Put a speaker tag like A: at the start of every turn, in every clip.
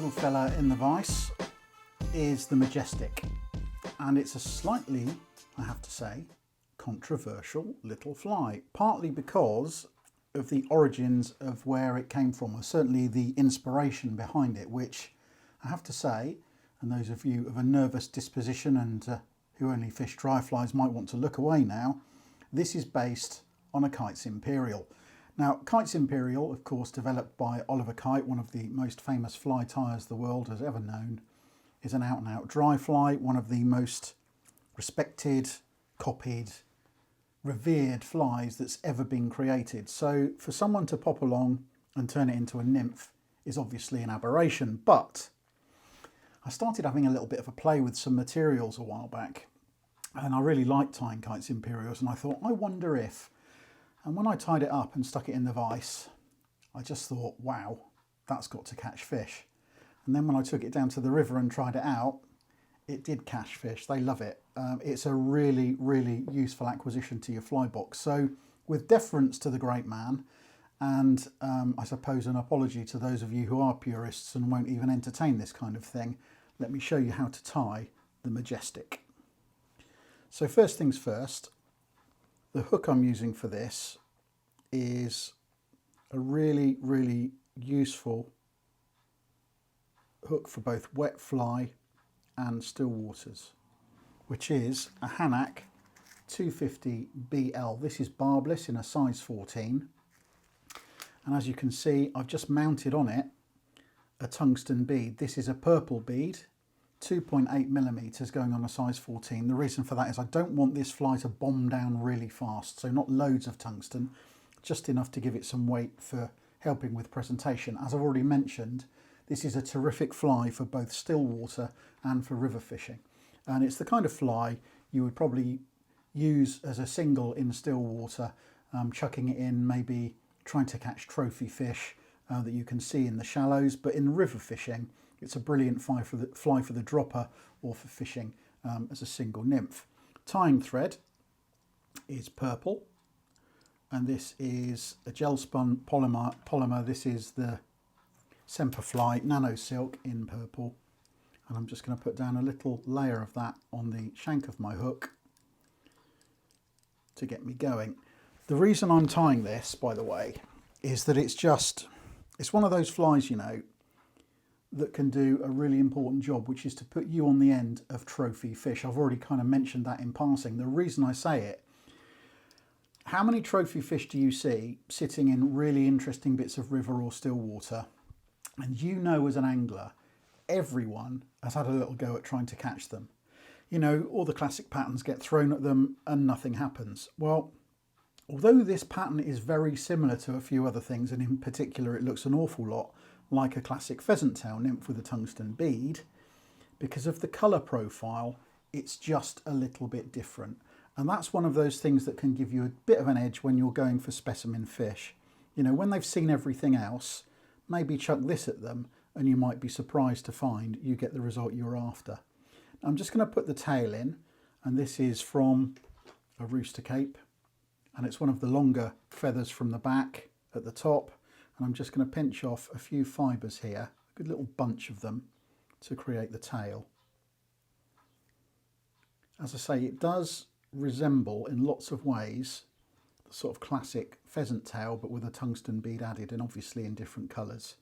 A: little fella in the vise is the Majestic, and it's a slightly, I have to say, controversial little fly, partly because of the origins of where it came from, or certainly the inspiration behind it, which I have to say, and those of you of a nervous disposition and who only fish dry flies might want to look away now, this is based on a Kite's Imperial. Now, Kite's Imperial, of course, developed by Oliver Kite, one of the most famous fly tyers the world has ever known, is an out-and-out dry fly, one of the most respected, copied, revered flies that's ever been created. So for someone to pop along and turn it into a nymph is obviously an aberration, but I started having a little bit of a play with some materials a while back, and I really liked tying Kite's Imperials, and I thought, I wonder if, and when I tied it up and stuck it in the vise, I just thought, wow, that's got to catch fish. And then when I took it down to the river and tried it out, it did catch fish. They love it. It's a really, really useful acquisition to your fly box. So with deference to the great man, and I suppose an apology to those of you who are purists and won't even entertain this kind of thing, let me show you how to tie the Majestic. So first things first, the hook I'm using for this is a really, really useful hook for both wet fly and still waters, which is a Hanak 250 BL. This is barbless in a size 14. And as you can see, I've just mounted on it a tungsten bead. This is a purple bead, 2.8 millimeters, going on a size 14. The reason for that is I don't want this fly to bomb down really fast, so not loads of tungsten, just enough to give it some weight for helping with presentation. As I've already mentioned, this is a terrific fly for both still water and for river fishing. And it's the kind of fly you would probably use as a single in still water, chucking it in, maybe trying to catch trophy fish that you can see in the shallows. But in river fishing, it's a brilliant fly for the dropper or for fishing as a single nymph. Tying thread is purple, and this is a gel spun polymer. This is the Semperfly Nanosilk in purple, and I'm just going to put down a little layer of that on the shank of my hook to get me going. The reason I'm tying this, by the way, is that it's one of those flies, you know, that can do a really important job, which is to put you on the end of trophy fish. I've already kind of mentioned that in passing. The reason I say it, how many trophy fish do you see sitting in really interesting bits of river or still water? And you know, as an angler, everyone has had a little go at trying to catch them. You know, all the classic patterns get thrown at them and nothing happens. Well, although this pattern is very similar to a few other things, and in particular it looks an awful lot like a classic pheasant tail nymph with a tungsten bead, because of the colour profile, it's just a little bit different. And that's one of those things that can give you a bit of an edge when you're going for specimen fish. You know, when they've seen everything else, maybe chuck this at them and you might be surprised to find you get the result you're after. I'm just going to put the tail in, and this is from a rooster cape, and it's one of the longer feathers from the back at the top, and I'm just going to pinch off a few fibres here, a good little bunch of them, to create the tail. As I say, it does resemble in lots of ways the sort of classic pheasant tail, but with a tungsten bead added, and obviously in different colours.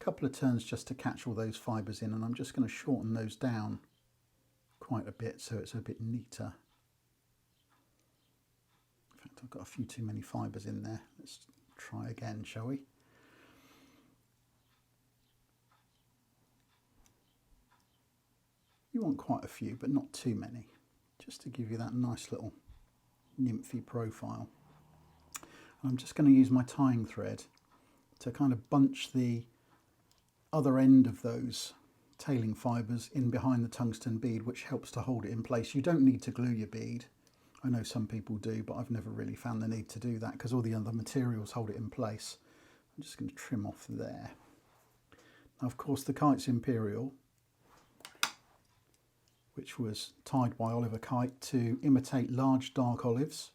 A: A couple of turns just to catch all those fibres in, and I'm just going to shorten those down quite a bit so it's a bit neater. In fact, I've got a few too many fibres in there. Let's try again, shall we? You want quite a few, but not too many, just to give you that nice little nymphy profile. And I'm just going to use my tying thread to kind of bunch the other end of those tailing fibres in behind the tungsten bead, which helps to hold it in place. You don't need to glue your bead. I know some people do, but I've never really found the need to do that because all the other materials hold it in place. I'm just going to trim off there. Now, of course, the Kite's Imperial, which was tied by Oliver Kite to imitate large dark olives,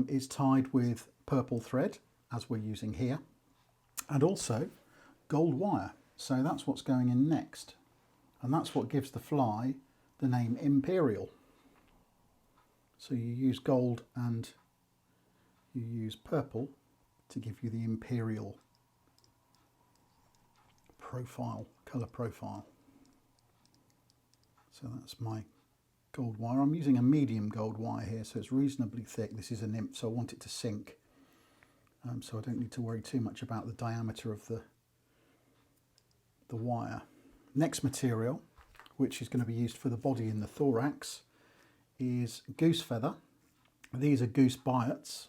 A: is tied with purple thread, as we're using here, and also gold wire. So that's what's going in next. And that's what gives the fly the name Imperial. So you use gold and you use purple to give you the Imperial profile, colour profile. So that's my gold wire. I'm using a medium gold wire here, so it's reasonably thick. This is a nymph, so I want it to sink. So I don't need to worry too much about the diameter of the wire. Next material, which is going to be used for the body in the thorax, is goose feather. These are goose biots,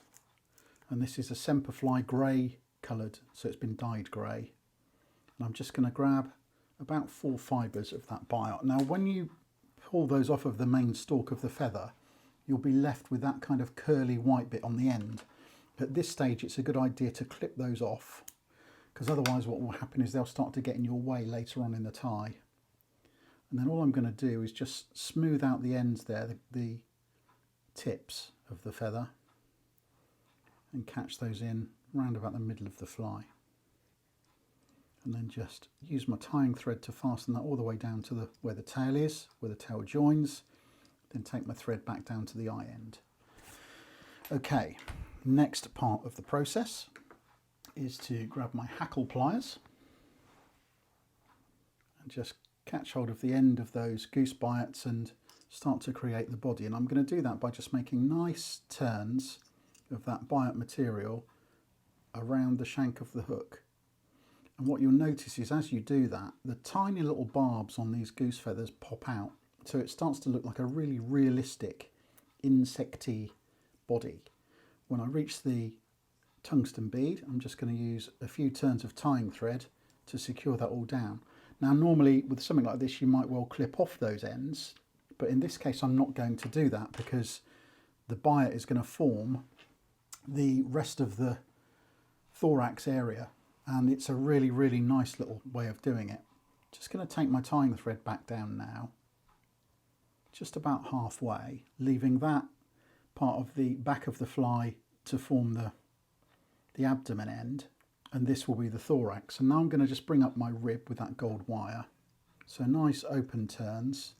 A: and this is a semperfly grey coloured, so it's been dyed grey. And I'm just going to grab about 4 fibres of that biot. Now when you pull those off of the main stalk of the feather, you'll be left with that kind of curly white bit on the end. At this stage it's a good idea to clip those off, because otherwise what will happen is they'll start to get in your way later on in the tie. And then all I'm going to do is just smooth out the ends there, the tips of the feather, and catch those in round about the middle of the fly. And then just use my tying thread to fasten that all the way down to where the tail is, where the tail joins, then take my thread back down to the eye end. Okay, next part of the process is to grab my hackle pliers and just catch hold of the end of those goose biots and start to create the body. And I'm going to do that by just making nice turns of that biot material around the shank of the hook. And what you'll notice is as you do that, the tiny little barbs on these goose feathers pop out. So it starts to look like a really realistic insecty body. When I reach the tungsten bead, I'm just going to use a few turns of tying thread to secure that all down. Now normally with something like this you might well clip off those ends, but in this case I'm not going to do that because the biot is going to form the rest of the thorax area, and it's a really, really nice little way of doing it. Just going to take my tying thread back down now, just about halfway, leaving that part of the back of the fly to form the abdomen end, and this will be the thorax. And now I'm going to just bring up my rib with that gold wire. So nice open turns,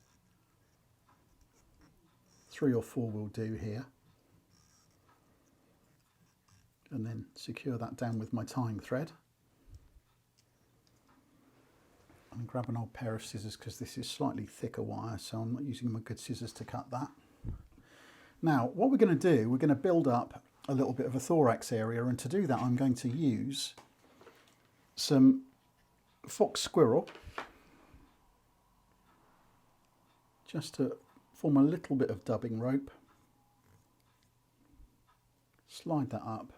A: 3 or 4 will do here, and then secure that down with my tying thread. And grab an old pair of scissors because this is slightly thicker wire, so I'm not using my good scissors to cut that. Now what we're going to do, we're going to build up a little bit of a thorax area, and to do that I'm going to use some fox squirrel just to form a little bit of dubbing rope. Slide that up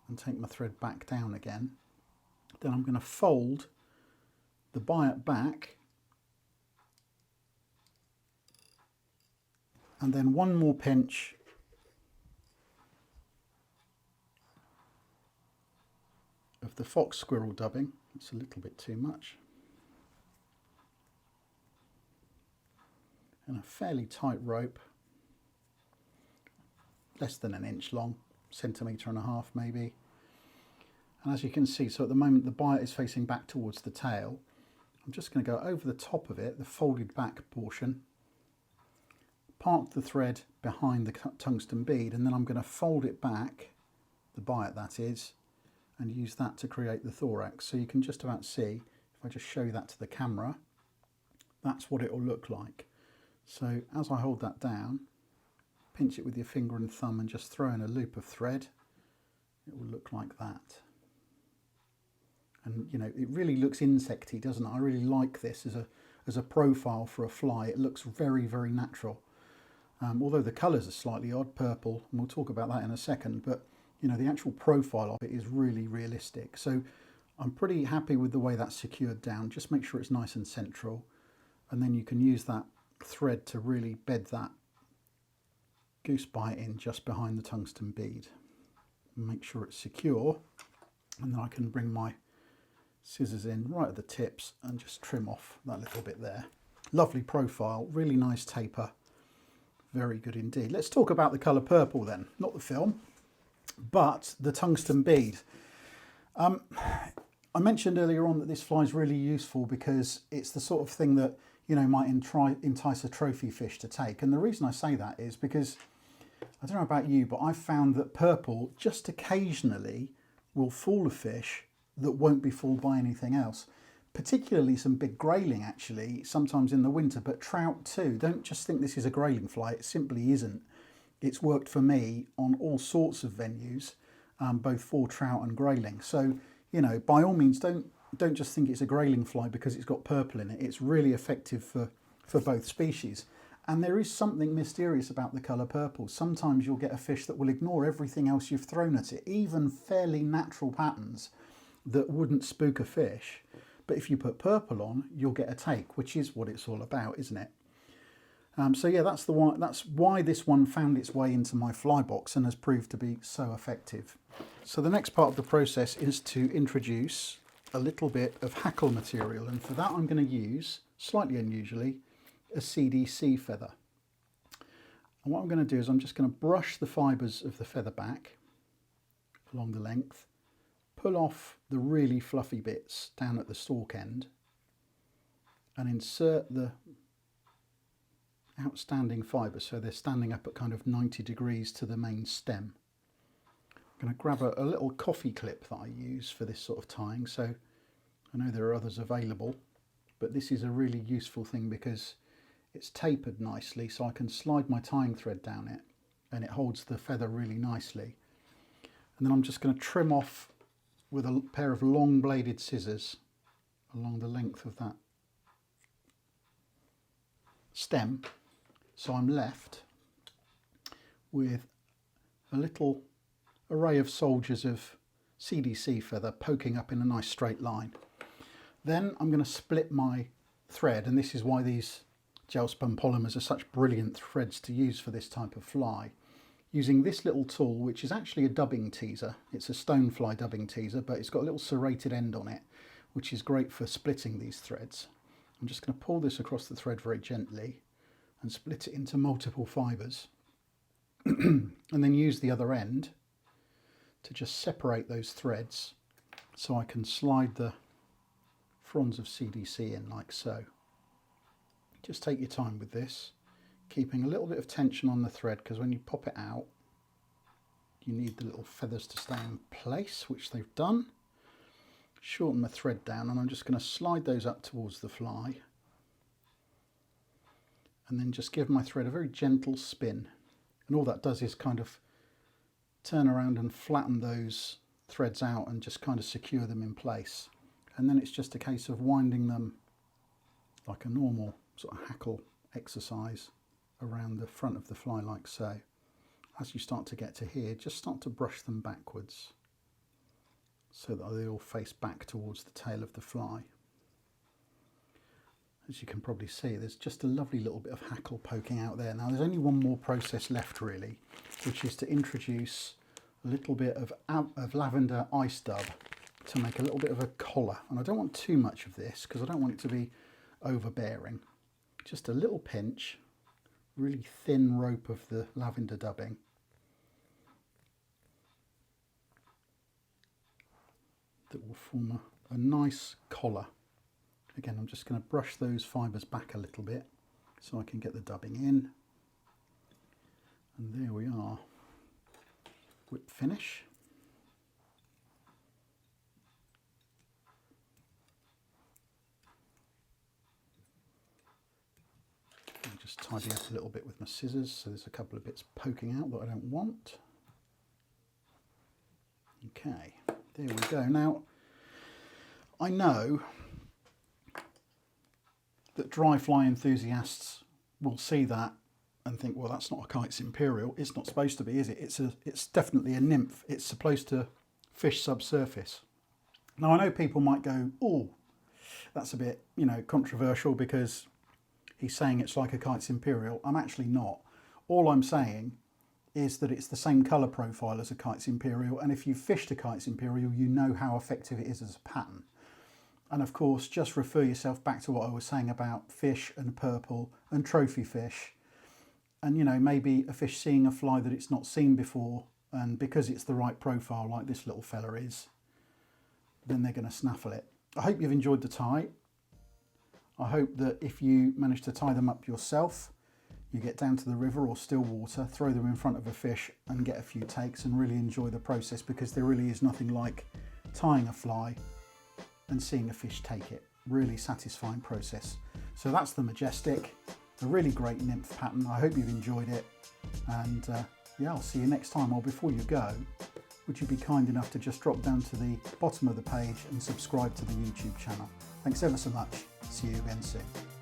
A: and take my thread back down again. Then I'm going to fold the biot back, and then one more pinch of the fox squirrel dubbing. It's a little bit too much. And a fairly tight rope, less than 1 inch long, 1.5 centimetres maybe. And as you can see, so at the moment the biot is facing back towards the tail. I'm just going to go over the top of it, the folded back portion, park the thread behind the tungsten bead, and then I'm going to fold it back, the biot that is, and use that to create the thorax. So you can just about see, if I just show that to the camera, that's what it will look like. So as I hold that down, pinch it with your finger and thumb and just throw in a loop of thread, it will look like that. And you know, it really looks insecty, doesn't it? I really like this as a profile for a fly. It looks very, very natural. Although the colours are slightly odd, purple, and we'll talk about that in a second, but you know, the actual profile of it is really realistic. So I'm pretty happy with the way that's secured down. Just make sure it's nice and central, and then you can use that thread to really bed that goose bite in just behind the tungsten bead. Make sure it's secure, and then I can bring my scissors in right at the tips and just trim off that little bit there. Lovely profile, really nice taper, very good indeed. Let's talk about the colour purple then, not the film, but the tungsten bead. I mentioned earlier on that this fly is really useful because it's the sort of thing that, you know, might entice a trophy fish to take. And the reason I say that is because, I don't know about you, but I've found that purple just occasionally will fool a fish that won't be fooled by anything else. Particularly some big grayling, actually, sometimes in the winter, but trout too. Don't just think this is a grayling fly, it simply isn't. It's worked for me on all sorts of venues, both for trout and grayling. So, you know, by all means, don't just think it's a grayling fly because it's got purple in it. It's really effective for both species. And there is something mysterious about the colour purple. Sometimes you'll get a fish that will ignore everything else you've thrown at it, even fairly natural patterns that wouldn't spook a fish. But if you put purple on, you'll get a take, which is what it's all about, isn't it? So yeah, that's why this one found its way into my fly box and has proved to be so effective. So the next part of the process is to introduce a little bit of hackle material, and for that I'm going to use, slightly unusually, a CDC feather. And what I'm going to do is I'm just going to brush the fibres of the feather back along the length, pull off the really fluffy bits down at the stalk end, and insert the outstanding fibres so they're standing up at kind of 90 degrees to the main stem. I'm going to grab a little coffee clip that I use for this sort of tying. So I know there are others available, but this is a really useful thing because it's tapered nicely, so I can slide my tying thread down it and it holds the feather really nicely. And then I'm just going to trim off with a pair of long bladed scissors along the length of that stem, so I'm left with a little array of soldiers of CDC feather poking up in a nice straight line. Then I'm going to split my thread, and this is why these gel spun polymers are such brilliant threads to use for this type of fly, using this little tool, which is actually a dubbing teaser. It's a stonefly dubbing teaser, but it's got a little serrated end on it, which is great for splitting these threads. I'm just going to pull this across the thread very gently and split it into multiple fibres and then use the other end to just separate those threads so I can slide the fronds of CDC in like so. Just take your time with this, keeping a little bit of tension on the thread, because when you pop it out you need the little feathers to stay in place, which they've done. Shorten the thread down, and I'm just going to slide those up towards the fly and then just give my thread a very gentle spin, and all that does is kind of turn around and flatten those threads out and just kind of secure them in place. And then it's just a case of winding them like a normal sort of hackle exercise around the front of the fly like so. As you start to get to here, just start to brush them backwards so that they all face back towards the tail of the fly. As you can probably see, there's just a lovely little bit of hackle poking out there. Now there's only one more process left really, which is to introduce a little bit of lavender ice dub to make a little bit of a collar. And I don't want too much of this because I don't want it to be overbearing. Just a little pinch, really thin rope of the lavender dubbing. That will form a nice collar. Again, I'm just going to brush those fibres back a little bit so I can get the dubbing in. And there we are. Whip finish. I'll just tidy up a little bit with my scissors, so there's a couple of bits poking out that I don't want. Okay, there we go. Now, I know that dry fly enthusiasts will see that and think, well, that's not a Kite's Imperial. It's not supposed to be, is it? It's definitely a nymph. It's supposed to fish subsurface. Now, I know people might go, oh, that's a bit, you know, controversial because he's saying it's like a Kite's Imperial. I'm actually not. All I'm saying is that it's the same colour profile as a Kite's Imperial, and if you've fished a Kite's Imperial, you know how effective it is as a pattern. And of course, just refer yourself back to what I was saying about fish and purple and trophy fish. And, you know, maybe a fish seeing a fly that it's not seen before, and because it's the right profile like this little fella is, then they're going to snaffle it. I hope you've enjoyed the tie. I hope that if you manage to tie them up yourself, you get down to the river or still water, throw them in front of a fish and get a few takes and really enjoy the process, because there really is nothing like tying a fly and seeing a fish take it. Really satisfying process. So that's the Majestic, a really great nymph pattern. I hope you've enjoyed it, and yeah, I'll see you next time. Or before you go, would you be kind enough to just drop down to the bottom of the page and subscribe to the YouTube channel? Thanks ever so much. See you again soon.